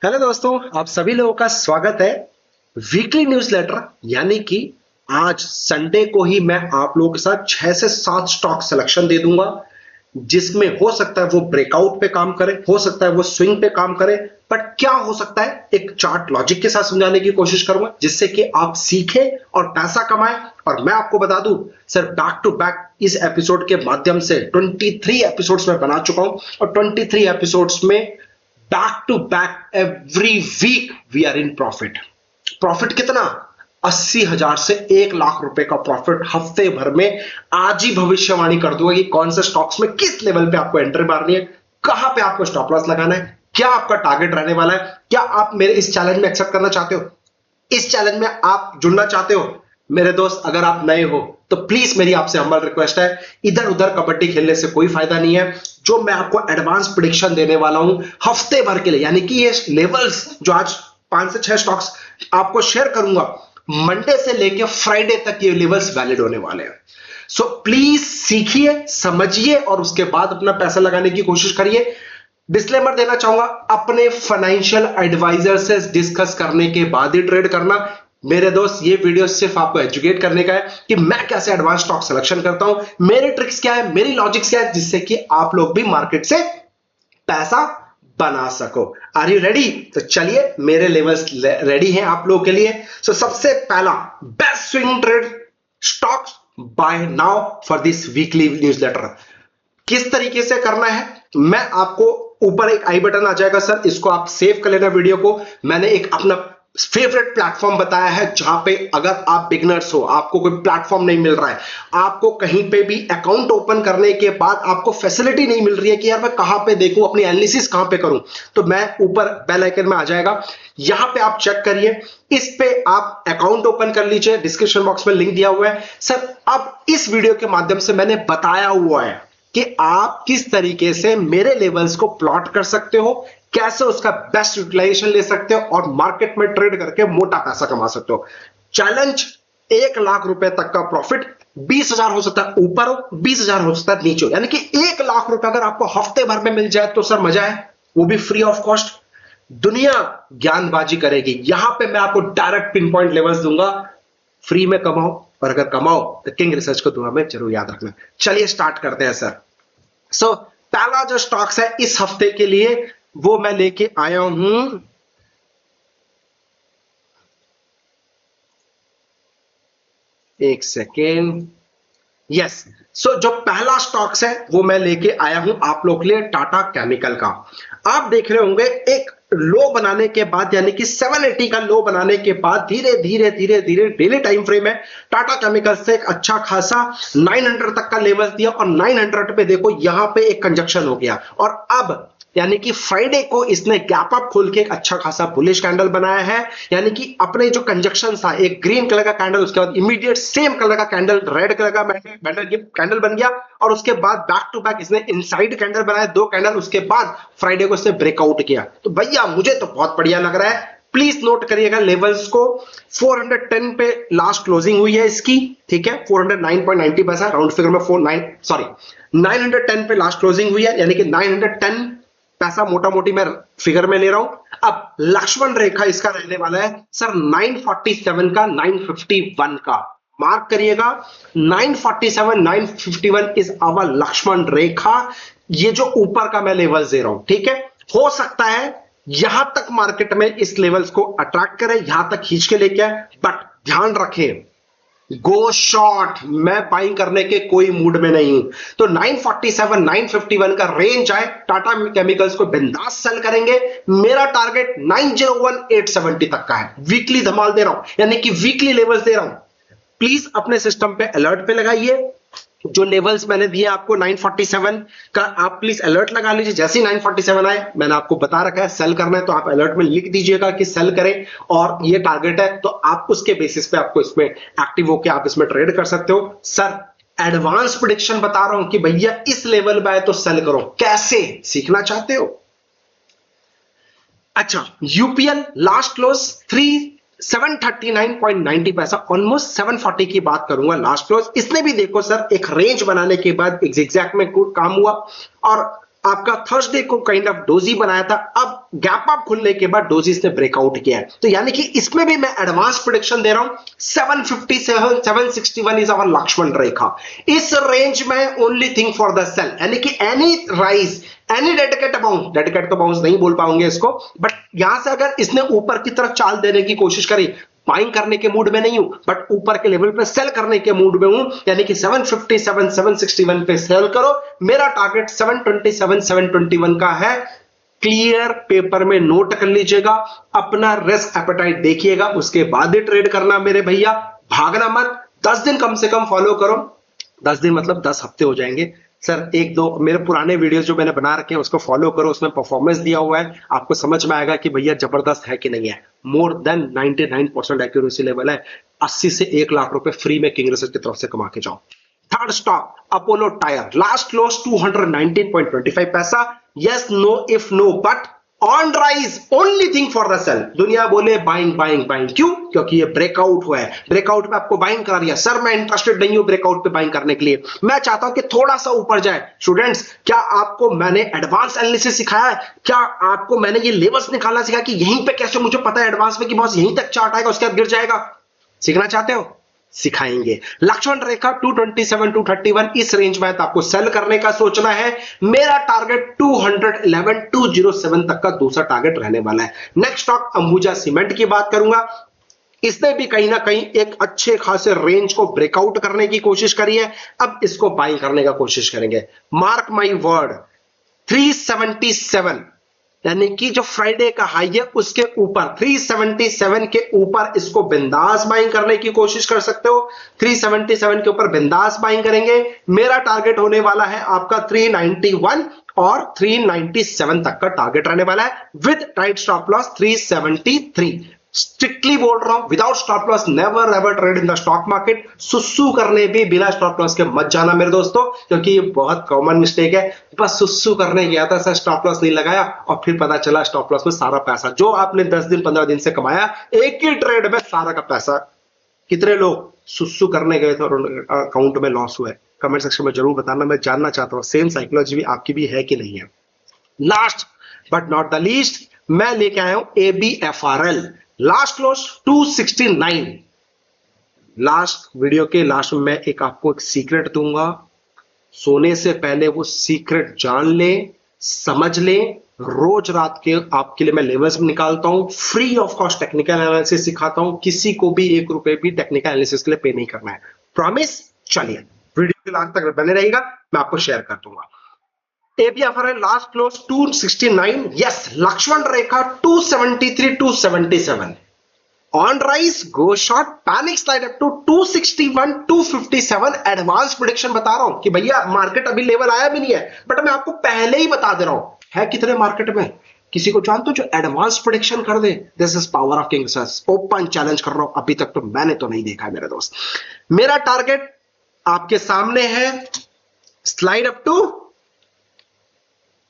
Hello दोस्तों, आप सभी लोगों का स्वागत है वीकली न्यूज़लेटर। यानी कि आज संडे को ही मैं आप लोगों के साथ 6 से 7 स्टॉक सिलेक्शन दे दूंगा, जिसमें हो सकता है वो ब्रेकआउट पे काम करे, हो सकता है वो स्विंग पे काम करे, बट क्या हो सकता है एक चार्ट लॉजिक के साथ समझाने की कोशिश करूंगा, जिससे कि आप सीखें और पैसा कमाएं। और मैं आपको बता दूं सर, बैक टू बैक इस एपिसोड के माध्यम से 23 एपिसोड्स में बना चुका हूं और 23 एपिसोड्स में back to back every week we are in profit. Profit कितना? 80,000 से 1 लाख रुपए का प्रॉफिट हफ्ते भर में। आज ही भविष्यवाणी कर दूंगा कि कौन से स्टॉक्स में किस लेवल पे आपको एंट्री मारनी है, कहां पे आपको स्टॉप लॉस लगाना है, क्या आपका टारगेट रहने वाला है। क्या आप मेरे इस चैलेंज में एक्सेप्ट करना चाहते हो? इस चैलेंज में आप जुड़ना चाहते हो? मेरे दोस्त, अगर आप नए हो तो प्लीज मेरी आपसे हम्बल रिक्वेस्ट है, इधर उधर कबड्डी खेलने से कोई फायदा नहीं है। जो मैं आपको एडवांस प्रेडिक्शन देने वाला हूं हफ्ते भर के लिए, यानी कि ये लेवल्स जो आज 5 से 6 स्टॉक्स आपको शेयर करूंगा, मंडे से लेकर फ्राइडे तक ये लेवल्स वैलिड होने वाले हैं। सो प्लीज सीखिए, समझिए और उसके बाद अपना पैसा लगाने की कोशिश करिए। डिस्क्लेमर देना चाहूंगा, अपने फाइनेंशियल एडवाइजर से डिस्कस करने के बाद ही ट्रेड करना। मेरे दोस्त, ये वीडियो सिर्फ आपको एजुकेट करने का है कि मैं कैसे एडवांस स्टॉक सिलेक्शन करता हूं, मेरे ट्रिक्स क्या है, मेरी लॉजिक्स क्या है, जिससे कि आप लोग भी मार्केट से पैसा बना सको। Are you ready? तो चलिए, मेरे लेवल्स रेडी हैं आप लोगों के लिए। सो सबसे पहला best swing trade stocks buy now for this weekly newsletter. किस तरीके से करना है, मैं आपको ऊपर एक आई बटन आ जाएगा सर, इसको आप सेव कर लेना वीडियो को। मैंने एक अपना फेवरेट प्लेटफॉर्म बताया है, जहां पे अगर आप बिगनर्स हो, आपको कोई प्लेटफॉर्म नहीं मिल रहा है, आपको कहीं पे भी अकाउंट ओपन करने के बाद आपको फैसिलिटी नहीं मिल रही है कि यार मैं कहां पे देखूं, अपनी एनालिसिस कहां पे करूं, तो मैं ऊपर बेल आइकन में आ जाएगा, यहां पे आप चेक करिए, इस पे आप अकाउंट ओपन कर लीजिए। डिस्क्रिप्शन बॉक्स में लिंक दिया हुआ है सर। अब इस वीडियो के माध्यम से मैंने बताया हुआ है कि आप किस तरीके से मेरे लेवल्स को प्लॉट कर सकते हो, कैसे उसका बेस्ट यूटिलाइजेशन ले सकते हो और मार्केट में ट्रेड करके मोटा पैसा कमा सकते हो। चैलेंज 1 लाख रुपए तक का प्रॉफिट, 20,000 हो सकता है ऊपर हो, 20,000 हो सकता है नीचे हो, यानी कि 1 लाख रुपए अगर आपको हफ्ते भर में मिल जाए तो सर मजा है, वो भी फ्री ऑफ कॉस्ट। दुनिया ज्ञानबाजी करेगी, यहां पे मैं आपको डायरेक्ट पिन पॉइंट लेवल्स दूंगा, फ्री में कमाओ, और अगर कमाओ तो किंग रिसर्च को दुआ में जरूर याद रखना। चलिए स्टार्ट करते हैं सर। सो पहला जो स्टॉक्स है इस हफ्ते के लिए, वो मैं लेके आया हूं, एक सेकेंड, यस। सो जो पहला स्टॉक्स है वो मैं लेके आया हूं आप लोग के लिए, टाटा केमिकल का। आप देख रहे होंगे एक लो बनाने के बाद, यानी कि 780 का लो बनाने के बाद धीरे धीरे धीरे धीरे डेली टाइम फ्रेम में टाटा केमिकल से एक अच्छा खासा 900 तक का लेवल दिया, और 900 पे देखो यहां पे एक कंजक्शन हो गया, और अब यानी कि फ्राइडे को इसने गैप अप खोल के एक अच्छा खासा बुलिश कैंडल बनाया है। यानी कि अपने जो कंजक्शन था, एक ग्रीन कलर का कैंडल, उसके बाद इमीडिएट सेम कलर का कैंडल रेड कलर का कैंडल बन गया, और उसके बाद बैक टू बैक इसने इनसाइड कैंडल बनाया, 2 कैंडल, उसके बाद फ्राइडे को इसने ब्रेकआउट किया। तो भैया मुझे तो बहुत बढ़िया लग रहा है। प्लीज नोट करिएगा लेवल्स को, 410 पे लास्ट क्लोजिंग हुई है इसकी, ठीक है, 409.90 पैसा, राउंड फिगर में 910 पे लास्ट क्लोजिंग हुई है, यानी कि 910 पैसा मोटा मोटी मैं फिगर में ले रहा हूं। अब लक्ष्मण रेखा इसका रहने वाला है सर 947 का 951 का, मार्क करिएगा, 947 951 इज आवर लक्ष्मण रेखा। ये जो ऊपर का मैं लेवल दे रहा हूं, ठीक है, हो सकता है यहां तक मार्केट में इस लेवल्स को अट्रैक्ट करे, यहां तक खींच के लेके आए, बट ध्यान रखें, गो शॉर्ट, मैं बाइंग करने के कोई मूड में नहीं हूं। तो 947 951 का रेंज आए, टाटा केमिकल्स को बिंदास सेल करेंगे। मेरा टारगेट 901 870 तक का है। वीकली धमाल दे रहा हूं, यानी कि वीकली लेवल्स दे रहा हूं। प्लीज अपने सिस्टम पे अलर्ट पे लगाइए, जो लेवल्स मैंने दिए आपको 947 का, आप प्लीज अलर्ट लगा लीजिए। जैसे ही 947 आए, मैंने आपको बता रखा है सेल करना है, तो आप अलर्ट में लिख दीजिएगा कि सेल करें, और ये टारगेट है, तो आप उसके बेसिस पे आपको इसमें एक्टिव होकर आप इसमें ट्रेड कर सकते हो। सर एडवांस प्रेडिक्शन बता रहा हूं कि भैया इस लेवल पे आए तो सेल करो, कैसे सीखना चाहते हो? अच्छा, यूपीएल लास्ट क्लोज 739.90 पैसा, ऑलमोस्ट 740 की बात करूंगा लास्ट क्लोज। इसने भी देखो सर एक रेंज बनाने के बाद एक जिगजैग में काम हुआ, और आपका थर्सडे को काइंड ऑफ डोजी बनाया था, अब गैप अप खुलने के बाद डोजीज ने ब्रेकआउट किया है, तो यानी कि इसमें भी मैं एडवांस प्रेडिक्शन दे रहा हूं 757 761 इज आवर लक्ष्मण रेखा। इस रेंज में only thing for the sell, यानी कि any rise any dedicate bounce, dedicate तो बाउंस नहीं बोल पाऊंगे इसको, बट यहां से अगर इसने ऊपर की तरफ चाल देने की कोशिश करी, बाइंग करने के मूड में नहीं हूं बट ऊपर के लेवल पे सेल करने के मूड में हूं, यानी कि 757 761 पे सेल करो। मेरा टारगेट 727 721 का है, क्लियर पेपर में नोट कर लीजिएगा, अपना रिस्क एपेटाइट देखिएगा, उसके बाद ही ट्रेड करना मेरे भैया, भागना मत। 10 दिन कम से कम फॉलो करो, 10 दिन मतलब 10 हफ्ते हो जाएंगे सर। एक दो मेरे पुराने वीडियोस जो मैंने बना रखे हैं उसको फॉलो करो, उसमें परफॉर्मेंस दिया हुआ है, आपको समझ में आएगा कि भैया जबरदस्त है कि नहीं है। मोर देन 99% एक्यूरेसी लेवल है, 80 से 1 लाख रुपए फ्री में किंग रिसर्च की तरफ से कमा के जाओ। Third stock Apollo Tyre, last close 219.25 पैसा, yes no if no but on rise, only thing for the sell. दुनिया बोले बाइंग बाइंग बाइंग, क्यों? क्योंकि ये ब्रेकआउट हुआ है, ब्रेकआउट पे आपको बाइंग करा दिया। सर मैं इंटरेस्टेड नहीं हूं ब्रेकआउट पे बाइंग करने के लिए, मैं चाहता हूं कि थोड़ा सा ऊपर जाए। स्टूडेंट्स, क्या आपको मैंने एडवांस एनालिसिस सिखाया है? क्या आपको मैंने ये लेवल्स निकालना सिखाया कि यहीं पे कैसे मुझे पता है एडवांस में कि बॉस यहीं तक चार्ट आएगा उसके बाद गिर जाएगा? सीखना चाहते हो? सिखाएंगे। लक्ष्मण रेखा 227 231 इस रेंज में तो आपको सेल करने का सोचना है। मेरा टारगेट 211 207 तक का दूसरा टारगेट रहने वाला है। नेक्स्ट स्टॉक अंबुजा सीमेंट की बात करूंगा, इसने भी कहीं ना कहीं एक अच्छे खासे रेंज को ब्रेकआउट करने की कोशिश करी है, अब इसको बाई करने का कोशिश करेंगे। मार्क माई वर्ड, 377 यानी कि जो फ्राइडे का हाई है उसके ऊपर 377 के ऊपर इसको बिंदास बाइंग करने की कोशिश कर सकते हो। 377 के ऊपर बिंदास बाइंग करेंगे। मेरा टारगेट होने वाला है आपका 391 और 397 तक का टारगेट रहने वाला है, with tight stop loss 373। Strictly बोल रहा हूं, without stop loss never ever trade in the stock market. सुसु करने भी बिना स्टॉप लॉस के मत जाना मेरे दोस्तों, क्योंकि ये बहुत कॉमन मिस्टेक है। बस सुसु करने गया था सर, स्टॉप लॉस नहीं लगाया और फिर पता चला स्टॉप लॉस में सारा पैसा जो आपने 10 दिन 15 दिन से कमाया, एक ही ट्रेड में सारा का पैसा। कितने लोग सुसु करने गए थे और अकाउंट में लॉस हुआ है? कमेंट सेक्शन में जरूर बताना, मैं जानना चाहता हूं सेम साइकोलॉजी भी आपकी भी है कि नहीं है। Last but not the least, मैं लेके आया हूं ABFRL, last close 269। Last video के लास्ट में मैं आपको एक सीक्रेट दूंगा, सोने से पहले वो सीक्रेट जान ले, समझ ले। रोज रात के आपके लिए मैं लेवल्स निकालता हूं, free of cost technical analysis सिखाता हूं, किसी को भी 1 रुपए भी टेक्निकल एनालिसिस के लिए पे नहीं करना है, प्रॉमिस। चलिए वीडियो के लास्ट तक बने रहेगा, मैं आपको शेयर कर दूंगा। ABFRL last close 269, yes. Lakshman rekha 273 277 on rise, go short, panic slide up to 261 257। Advance prediction बता रहा हूं कि भैया मार्केट अभी लेवल आया भी नहीं है, बट मैं आपको पहले ही बता दे रहा हूं है कितने मार्केट में। किसी को जानते हो जो एडवांस प्रेडिक्शन कर दे? This is power of King Research, open challenge कर रहा हूं, अभी तक तो मैंने तो नहीं देखा है मेरे दोस्त। मेरा टारगेट आपके सामने है, slide up to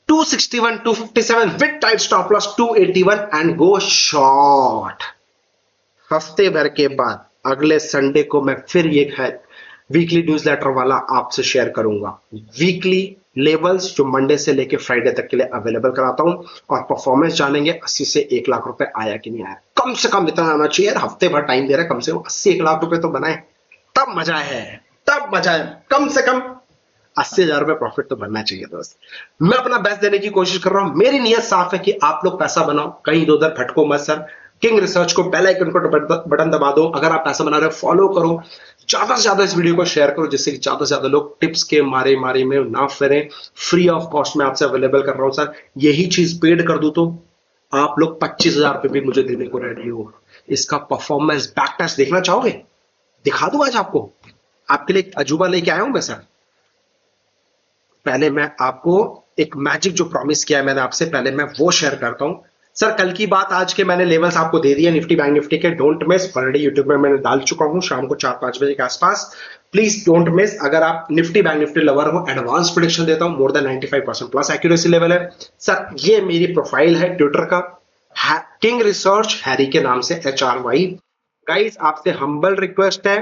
261 257 with tight stop loss 281 and go short. हफ्ते भर के बाद अगले संडे को मैं फिर ये वीकली न्यूज़लेटर वाला आपसे शेयर करूंगा। वीकली लेवल्स जो मंडे से लेके फ्राइडे तक के लिए अवेलेबल कराता हूं, और परफॉर्मेंस जानेंगे 80 से 1 लाख रुपए आया कि नहीं आया। कम से कम इतना आना चाहिए, हफ्ते भर टाइम दे रहा है, कम से कम 80 1 लाख रुपए तो बनाए, तब मजा है, तब मजा है। कम से कम 80,000 रुपए प्रॉफिट तो बनना चाहिए दोस्त। मैं अपना बेस्ट देने की कोशिश कर रहा हूं, मेरी नीयत साफ है कि आप लोग पैसा बनाओ, कहीं इधर उधर भटको मत सर। किंग रिसर्च को बेल आइकन को बटन दबा दो। अगर आप पैसा बना रहे हो फॉलो करो, ज्यादा से ज्यादा इस वीडियो को शेयर करो, जिससे कि ज्यादा से ज्यादा लोग टिप्स के मारे मारे में ना फिरें। फ्री ऑफ कॉस्ट में आपसे अवेलेबल कर रहा हूं सर। यही चीज पेड कर दूं तो आप लोग 25,000 रुपए भी मुझे देने को रेडी हो। इसका परफॉर्मेंस बैक टेस्ट देखना चाहोगे? दिखा दूं आज आपको, आपके लिए एक अजूबा लेके आया हूं मैं सर। पहले मैं आपको एक मैजिक जो प्रॉमिस किया है मैंने आपसे, पहले मैं वो शेयर करता हूं सर। कल की बात आज के मैंने लेवल्स आपको दे दिए निफ्टी बैंक निफ्टी के, डोंट मिस। ऑलरेडी यूट्यूब में मैंने डाल चुका हूं शाम को 4-5 बजे के आसपास, प्लीज डोंट मिस। अगर आप निफ्टी बैंक निफ्टी लवर हो, एडवांस प्रेडिक्शन देता हूं, more than 95% plus accuracy level है सर। ये मेरी प्रोफाइल है ट्विटर का, किंग रिसर्च हैरी के नाम से, HRY। गाइस आपसे हम्बल रिक्वेस्ट है,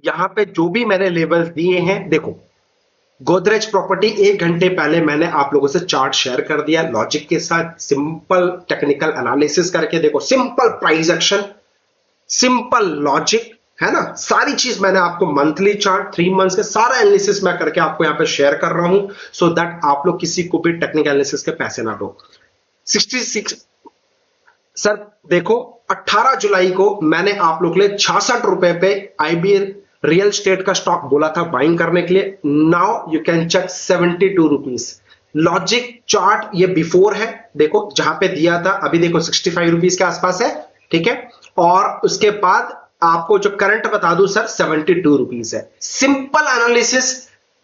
यहां पे जो भी मैंने लेवल्स दिए हैं, देखो गोदरेज प्रॉपर्टी 1 घंटे पहले मैंने आप लोगों से चार्ट शेयर कर दिया लॉजिक के साथ, सिंपल टेक्निकल एनालिसिस करके देखो, simple price action, simple logic, है ना। सारी चीज मैंने आपको मंथली चार्ट 3 मंथ्स के सारा एनालिसिस मैं करके आपको यहां पे शेयर कर रहा हूं, सो दैट आप लोग किसी को भी टेक्निकल एनालिसिस के पैसे ना दो। 66 सर देखो, 18 जुलाई को मैंने आप लोग के लिए 66 रुपए पे आईबीएल रियल स्टेट का स्टॉक बोला था बाइंग करने के लिए। Now you can check 72 rupees. Logic chart ये बिफोर है, देखो जहां पे दिया था अभी देखो 65 रुपीज के आसपास है, ठीक है। और उसके बाद आपको जो करंट बता दूं सर 72 रुपीज है। Simple analysis.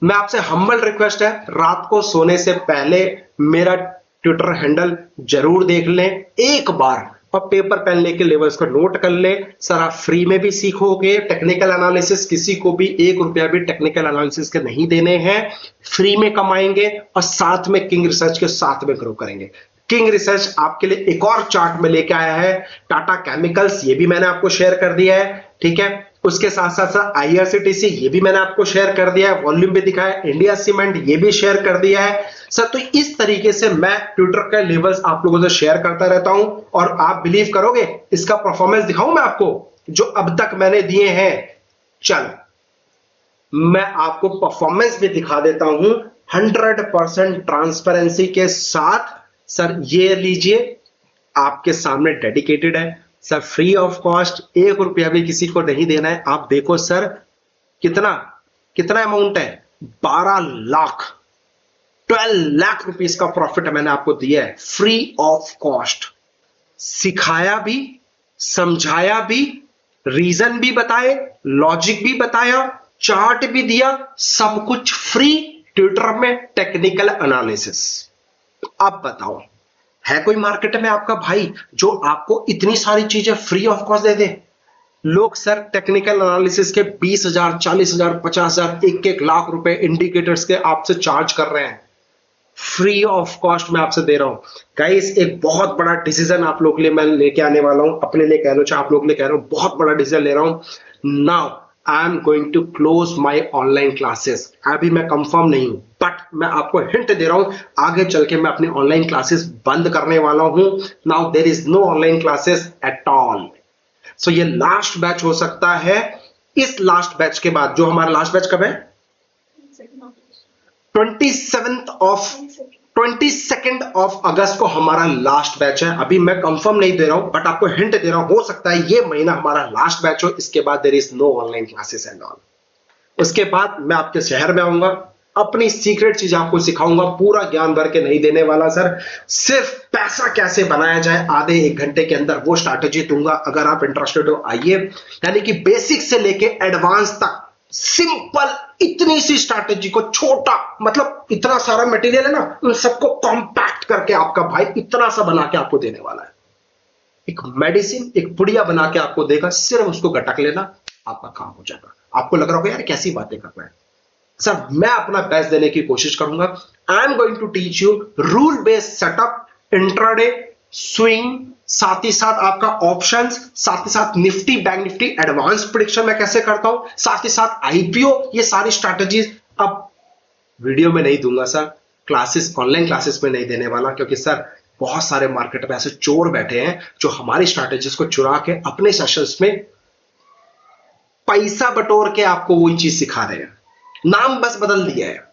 मैं आपसे हम्बल रिक्वेस्ट है, रात को सोने से पहले मेरा ट्विटर हैंडल जरूर देख लें एक बार और पेपर पेन लेके लेवल्स को नोट कर ले। सर आप फ्री में भी सीखोगे टेक्निकल एनालिसिस, किसी को भी 1 रुपया भी टेक्निकल एनालिसिस के नहीं देने हैं, फ्री में कमाएंगे और साथ में किंग रिसर्च के साथ में ग्रो करेंगे। किंग रिसर्च आपके लिए एक और चार्ट में लेके आया है, टाटा केमिकल्स, ये भी मैंने आपको शेयर कर दिया है, ठीक है। उसके साथ साथ सर आईआरसीटीसी ये भी मैंने आपको शेयर कर दिया है, वॉल्यूम भी दिखाया, इंडिया सीमेंट ये भी शेयर कर दिया है सर। तो इस तरीके से मैं ट्विटर का लेवल्स आप लोगों से शेयर करता रहता हूं और आप बिलीव करोगे इसका परफॉर्मेंस दिखाऊं मैं आपको जो अब तक मैंने दिए हैं। चल मैं आपको परफॉर्मेंस भी दिखा देता हूं 100% ट्रांसपेरेंसी के साथ। सर ये लीजिए, आपके सामने डेडिकेटेड है सर, फ्री ऑफ कॉस्ट, 1 रुपया भी किसी को नहीं देना है। आप देखो सर कितना कितना अमाउंट है, 12 लाख 12 लाख रुपीस का प्रॉफिट मैंने आपको दिया है फ्री ऑफ कॉस्ट। सिखाया भी, समझाया भी, रीजन भी बताए, लॉजिक भी बताया, चार्ट भी दिया, सब कुछ फ्री ट्विटर में टेक्निकल एनालिसिस। अब बताओ है कोई मार्केट में आपका भाई जो आपको इतनी सारी चीजें फ्री ऑफ कॉस्ट दे दे? लोग सर टेक्निकल एनालिसिस के 20,000 40,000 50,000 1-1 लाख रुपए इंडिकेटर्स के आपसे चार्ज कर रहे हैं, फ्री ऑफ कॉस्ट मैं आपसे दे रहा हूं। गाइस एक बहुत बड़ा डिसीजन आप लोग के लिए मैं लेके आने वाला हूं, अपने लिए कह रहा हूं चाहे आप लोग के लिए कह रहा हूं, बहुत बड़ा डिसीजन ले रहा हूं। Now I am going to close my online classes. अभी मैं कंफर्म नहीं हूं बट मैं आपको हिंट दे रहा हूं, आगे चल के मैं अपनी ऑनलाइन क्लासेस बंद करने वाला हूं। Now there is no online classes at all. So ये लास्ट बैच हो सकता है। इस लास्ट बैच के बाद, जो हमारा लास्ट बैच कब है, 22 अगस्त को हमारा लास्ट बैच है। अभी मैं कंफर्म नहीं दे रहा हूं बट आपको हिंट दे रहा हूं, हो सकता है ये महीना हमारा लास्ट बैच हो, इसके बाद there is no online classes and all. उसके बाद मैं आपके शहर में आऊंगा, अपनी सीक्रेट चीज आपको सिखाऊंगा, पूरा ज्ञान भर के नहीं देने वाला सर, सिर्फ पैसा कैसे बनाया जाए आधे 1 घंटे के अंदर वो स्ट्रैटेजी दूंगा। अगर आप इंटरेस्टेड हो आइए, यानी कि बेसिक से लेके एडवांस तक सिंपल इतनी सी स्ट्रैटेजी को, छोटा मतलब इतना सारा मटेरियल है ना, उन सबको कॉम्पैक्ट करके आपका भाई इतना सा बना के आपको देने वाला है। एक मेडिसिन, एक पुड़िया बना के आपको देगा, सिर्फ उसको गटक लेना, आपका काम हो जाएगा। आपको लग रहा होगा यार कैसी बातें कर रहा है सर, मैं अपना बेस्ट देने की कोशिश करूंगा। I am going to teach you rule based setup, intraday, swing, साथ ही साथ आपका ऑप्शंस, साथ ही साथ Nifty, bank Nifty, advance prediction मैं कैसे करता हूं, साथ ही साथ आईपीओ, ये सारी स्ट्रैटेजीज अब वीडियो में नहीं दूंगा सर, क्लासेस, ऑनलाइन क्लासेस में नहीं देने वाला, क्योंकि सर बहुत सारे मार्केट में ऐसे चोर बैठे हैं जो हमारी स्ट्रैटेजीज को चुरा के अपने सेशंस में पैसा बटोर के आपको वही चीज सिखा रहे हैं, नाम बस बदल दिया है।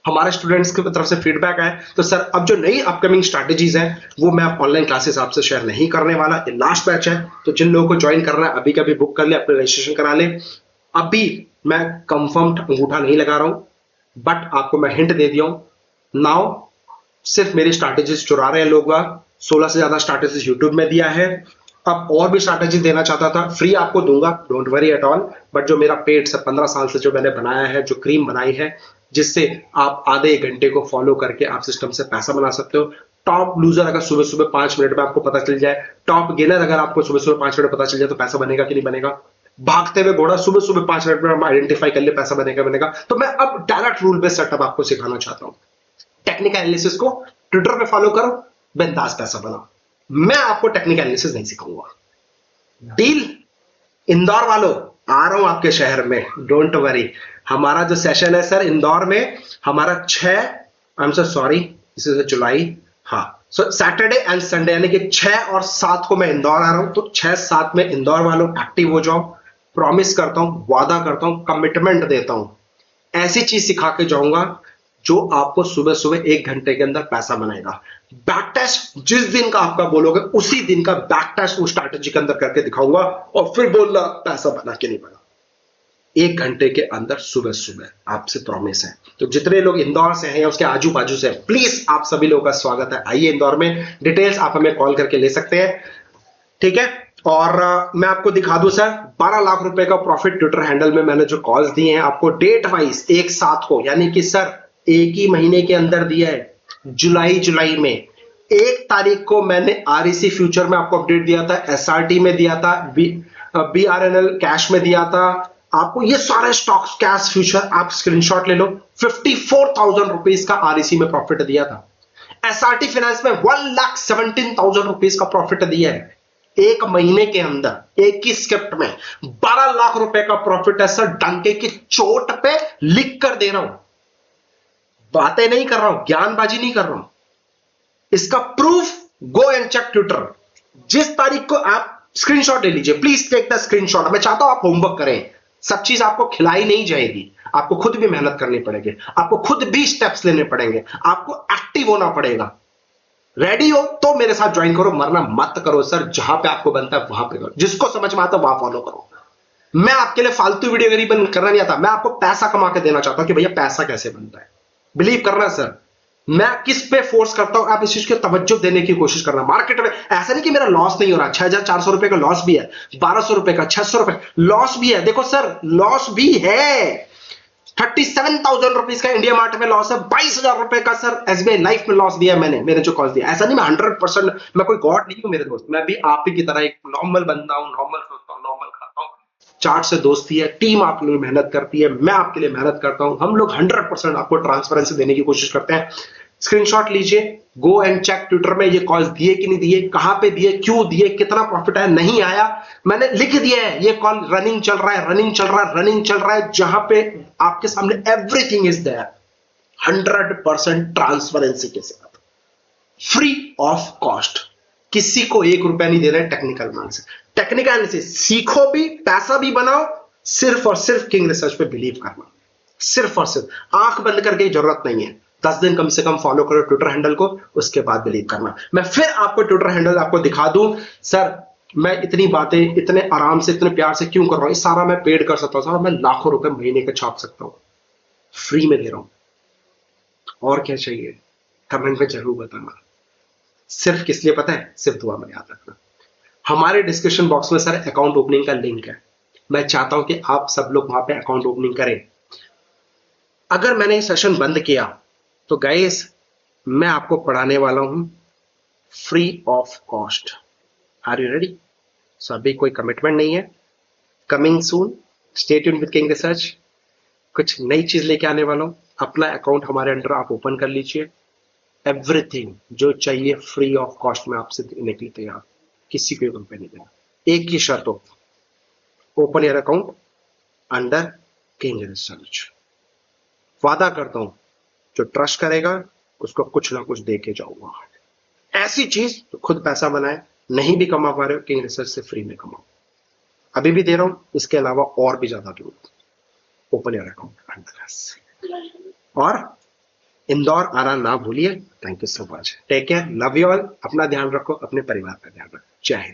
हमारे स्टूडेंट्स की तरफ से फीडबैक आए तो सर अब जो नई अपकमिंग स्ट्रैटेजीज हैं वो मैं ऑनलाइन क्लासेस आपसे शेयर नहीं करने वाला, ये लास्ट बैच है। तो जिन लोगों को ज्वाइन करना है अभी का भी बुक कर ले, अपने रजिस्ट्रेशन करा ले। अभी मैं कंफर्म अंगूठा नहीं लगा रहा हूं बट आपको मैं हिंट दे दिया हूं। नाउ सिर्फ मेरी स्ट्रैटेजीज चुरा रहे हैं लोग, 16 से ज्यादा स्ट्रैटेजीज यूट्यूब में दिया है। अब और भी स्ट्रैटेजी देना चाहता था, फ्री आपको दूंगा, don't worry at all. But जो मेरा पेड से 15 साल से जो मैंने बनाया है, जो क्रीम बनाई है, जिससे आप आधे 1 घंटे को फॉलो करके आप सिस्टम से पैसा बना सकते हो। टॉप लूजर अगर सुबह सुबह 5 मिनट में आपको पता चल जाए, टॉप गेनर अगर आपको सुबह सुबह 5 मिनट पता चल जाए तो पैसा बनेगा कि नहीं बनेगा। भागते हुए घोड़ा सुबह सुबह 5 मिनट में हम आइडेंटिफाई कर ले पैसा बनेगा बनेगा। तो मैं अब डायरेक्ट रूल बेस्ड सेटअप आपको सिखाना चाहता हूं। टेक्निकल एनालिसिस को ट्विटर पे फॉलो करो, बिंदास पैसा बनाओ। मैं आपको टेक्निकल एनालिसिस नहीं सिखाऊंगा। डील? इंदौर वालों आ रहा हूं आपके शहर में, डोंट वरी। हमारा जो सेशन है सर इंदौर में, हमारा 6, I am so sorry, this is July, हाँ, सो सैटरडे एंड संडे यानी कि 6 और 7 को मैं इंदौर आ रहा हूं। तो 6-7 में इंदौर वालों एक्टिव हो जाओ। प्रॉमिस करता हूं, वादा करता हूं, कमिटमेंट देता हूं, ऐसी चीज सिखा के जाऊंगा जो आपको सुबह सुबह 1 घंटे के अंदर पैसा बनाएगा। बैक टेस्ट जिस दिन का आपका बोलोगे उसी दिन का बैक टेस्ट वो स्ट्रैटेजी के अंदर करके दिखाऊंगा, और फिर बोलना पैसा बना के नहीं बना। 1 घंटे के अंदर सुबह सुबह, आपसे प्रॉमिस है। तो जितने लोग इंदौर से हैं या उसके आजू बाजू से, प्लीज आप सभी लोगों का स्वागत है। आइए इंदौर में, डिटेल्स आप हमें कॉल करके ले सकते हैं, ठीक है। और मैं आपको दिखा दूं सर, 12 लाख रुपए का प्रॉफिट ट्विटर हैंडल में मैंने जो कॉल्स दिए हैं आपको डेट वाइज, एक साथ को, यानी कि सर एक ही महीने के अंदर दिया है। जुलाई में 1 तारीख को मैंने आरईसी फ्यूचर में आपको अपडेट दिया था, एसआरटी में दिया था, बीआरएनएल कैश में दिया था आपको। ये सारे स्टॉक्स, कैश, फ्यूचर, आप स्क्रीनशॉट ले लो। 54,000 रुपीज का आरईसी में प्रॉफिट दिया था। एसआरटी फाइनेंस में 1,17,000 रुपीज का प्रॉफिट दिया है। 1 महीने के अंदर एक ही स्क्रिप्ट में 12 लाख रुपए का प्रॉफिट है सर। डंके की चोट पे लिख कर दे रहा हूं, बातें नहीं कर रहा हूं, ज्ञानबाजी नहीं कर रहा हूं। इसका proof go and check Twitter. जिस तारीख को आप स्क्रीनशॉट ले लीजिए, प्लीज टेक द स्क्रीनशॉट। मैं चाहता हूं आप होमवर्क करें, सब चीज आपको खिलाई नहीं जाएगी, आपको खुद भी मेहनत करनी पड़ेगी, आपको खुद भी स्टेप्स लेने पड़ेंगे, आपको एक्टिव होना पड़ेगा। रेडी हो तो मेरे साथ ज्वाइन करो, वरना मत करो सर। जहां पे आपको बनता है वहां पे करो, जिसको समझ में आता है वहां फॉलो करो। मैं आपके लिए फालतू वीडियो गरीब करना नहीं आता, मैं आपको पैसा कमा के देना चाहता हूं कि भैया पैसा कैसे बनता है। बिलीव करना सर, मैं किस पे फोर्स करता हूं, आप इस चीज की तवज्जो देने की कोशिश करना। मार्केट में ऐसा नहीं कि मेरा लॉस नहीं हो रहा, 6,400 रुपए का लॉस भी है, 1,200 रुपए का, 600 रुपए लॉस भी है। देखो सर, लॉस भी है। 37,000 रुपीज का इंडिया मार्ट में लॉस है, 22,000 रुपए का सर एसबीआई लाइफ में लॉस दिया मैंने, जो कॉल्स दिया। ऐसा नहीं मैं 100%, मैं कोई गॉड नहीं हूं मेरे दोस्त, मैं भी आप ही की तरह एक नॉर्मल बंदा हूं, नॉर्मल सोचता हूं, नॉर्मल खाता हूं। चार्ट से दोस्ती है, टीम आपके लिए मेहनत करती है, मैं आपके लिए मेहनत करता हूं, हम लोग 100% आपको ट्रांसपेरेंसी देने की कोशिश करते हैं। स्क्रीनशॉट लीजिए, गो एंड चेक ट्विटर में ये कॉल्स दिए कि नहीं दिए, कहां पे दिए, क्यों दिए, कितना प्रॉफिट आया, नहीं आया, मैंने लिख दिया है। ये कॉल रनिंग चल रहा है, रनिंग चल रहा है, रनिंग चल रहा है, जहां पे आपके सामने एवरीथिंग इज देयर, 100% ट्रांसपेरेंसी के साथ, फ्री ऑफ कॉस्ट। किसी को 1 रुपया नहीं दे रहे टेक्निकल मार्ग से। टेक्निकल से सीखो भी, पैसा भी बनाओ, सिर्फ और सिर्फ किंग रिसर्च पे बिलीव करना, सिर्फ और सिर्फ। आंख बंद करके जरूरत नहीं है, 10 दिन कम से कम फॉलो करो ट्विटर हैंडल को, उसके बाद बिलीव करना। मैं फिर आपको ट्विटर हैंडल आपको दिखा दूं। सर मैं इतनी बातें इतने आराम से, इतने प्यार से क्यों कर रहा हूं? सारा मैं पेड कर सकता हूं, मैं लाखों रुपए महीने के छाप सकता हूं, फ्री में दे रहा हूं। और क्या चाहिए? कमेंट में जरूर बताना। सिर्फ किस लिए पता है? सिर्फ दुआ में याद रखना। हमारे डिस्क्रिप्शन बॉक्स में सर अकाउंट ओपनिंग का लिंक है, मैं चाहता हूं कि आप सब लोग वहां पे अकाउंट ओपनिंग करें। अगर मैंने ये सेशन बंद किया तो गाइस मैं आपको पढ़ाने वाला हूं free of cost. Are you ready? So अभी कोई कमिटमेंट नहीं है, coming soon, stay tuned with King Research. कुछ नई चीज लेके आने वाला हूं। अपना अकाउंट हमारे अंडर आप ओपन कर लीजिए, एवरीथिंग जो चाहिए फ्री ऑफ कॉस्ट में आपसे देने के लिए तैयार, किसी को रुपए नहीं देना। एक ही शर्त हो, open your account under king research. वादा करता हूं जो ट्रस्ट करेगा उसको कुछ ना कुछ दे के जाऊंगा। ऐसी चीज तो खुद पैसा बनाए, नहीं भी कमा पा रहे हो किंग रिसर्च से फ्री में कमाओ। अभी भी दे रहा हूं, इसके अलावा और भी ज्यादा दूर। Open your account under us. और इंदौर आना ना भूलिए। Thank you so much, take care, love you all. अपना ध्यान रखो, अपने परिवार का ध्यान रखो। जय हिंद।